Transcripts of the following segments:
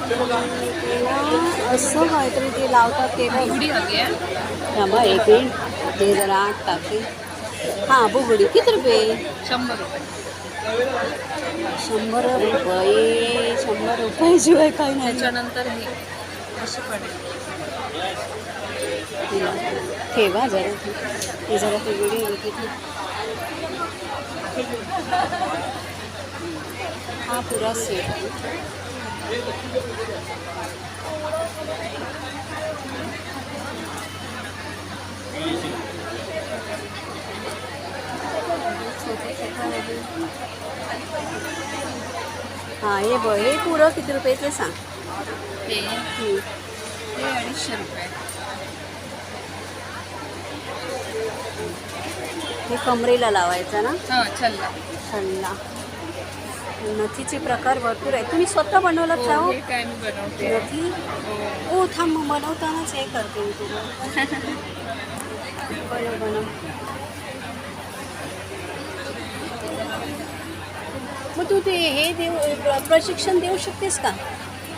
ते ना असं काहीतरी ते लावतात ते बघ. बुगडी हवी आहे. थांबा एक मिनिट ते जरा आत टाकते. हां बुगडी किती रुपये? 100 रुपये. 100 रुपये. 100 रुपयाशिवाय काही नाही. त्याच्यानंतर ही अशी पडेल. तिला ठेवा जरा ती जरा ती व्हिडिओ बघितली. हा पुरा सेट आहे. हां हे बघ हे पुरं किती रुपयाचं सांग. हे 250 रुपये. हे कमरेला लावायचं ना. हां छल्ला. छल्ला. नथीचे प्रकार भरपूर आहेत. तुम्ही स्वतः बनवलात का हो? हे काय मी बनवते. नथी ओ थांब मग बनवतानाच हे करते मी तुला. बनव. मग तू ते हे प्रशिक्षण देऊ शकतेस का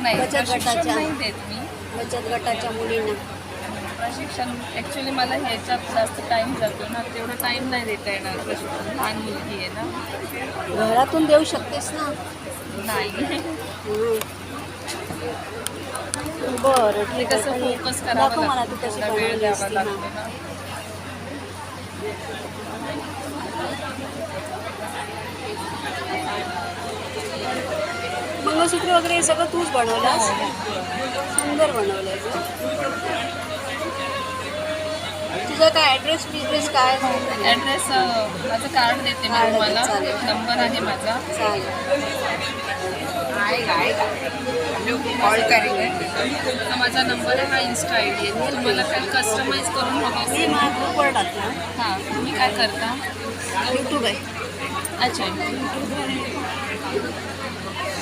नाही बचत प्रशिक्षण गटाच्या? नाही देत मी. बचत गटाच्या मुलींना प्रशिक्षण ॲक्च्युली मला ह्याच्यात जास्त टाईम जातो ना, तेवढं टाईम नाही देता येणार. प्रशिक्षण लहान मुलगी आहे ना. घरातून देऊ शकतेस ना. नाही. बरं ते ठीक कसं आहे. फोकस दाखव करावं मला लागतं, तू कशी थोडा वेळ बनवली द्यावा असती. लागतो हां. ना. मंगळसूत्र वगैरे हे सगळं तूच बनवलंस. सुंदर बनवलंय तू. तुझा काय ॲड्रेस बिड्रेस काय? ॲड्रेस माझं कार्ड देते मी कार्ड तुम्हाला. चालेल. नंबर आहे माझा. चालेल. कॉल करेल. हा माझा नंबर आहे. हा इन्स्टा आय डी आहे. तुम्हाला काही कस्टमाइज करून हवं मी असेल. माझ्या ग्रुपवर टाकला. हां तुम्ही काय करता? यूट्यूब आहे. अच्छा.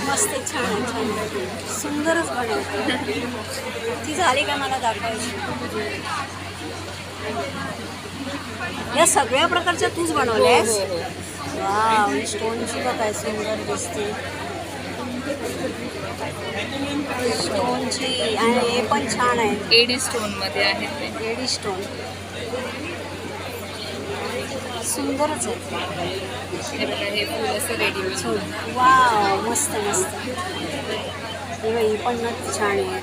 मस्त छान सुंदरच बनवते. ती झाली का मला दाखवायची. या सगळ्या प्रकारच्या तूच बनवल्यास. हो. वाव स्टोनची बघ काय सुंदर दिसते. स्टोनची आणि हे पण छान आहे. एडी स्टोनमध्ये आहेत ते. एडी स्टोन सुंदरच आहे. हे बघा हे फुल असं रेडीमेड. वाव मस्त हे बघ, ही पण नथ छान आहे.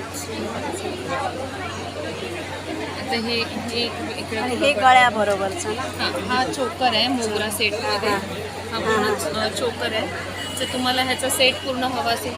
आता हे इकडे आणि हे गळ्या बरोबरचं ना. हा चोकर आहे मोगरा सेटमध्ये. हा पूर्ण चोकर आहे. जर तुम्हाला ह्याचा सेट पूर्ण हवा असेल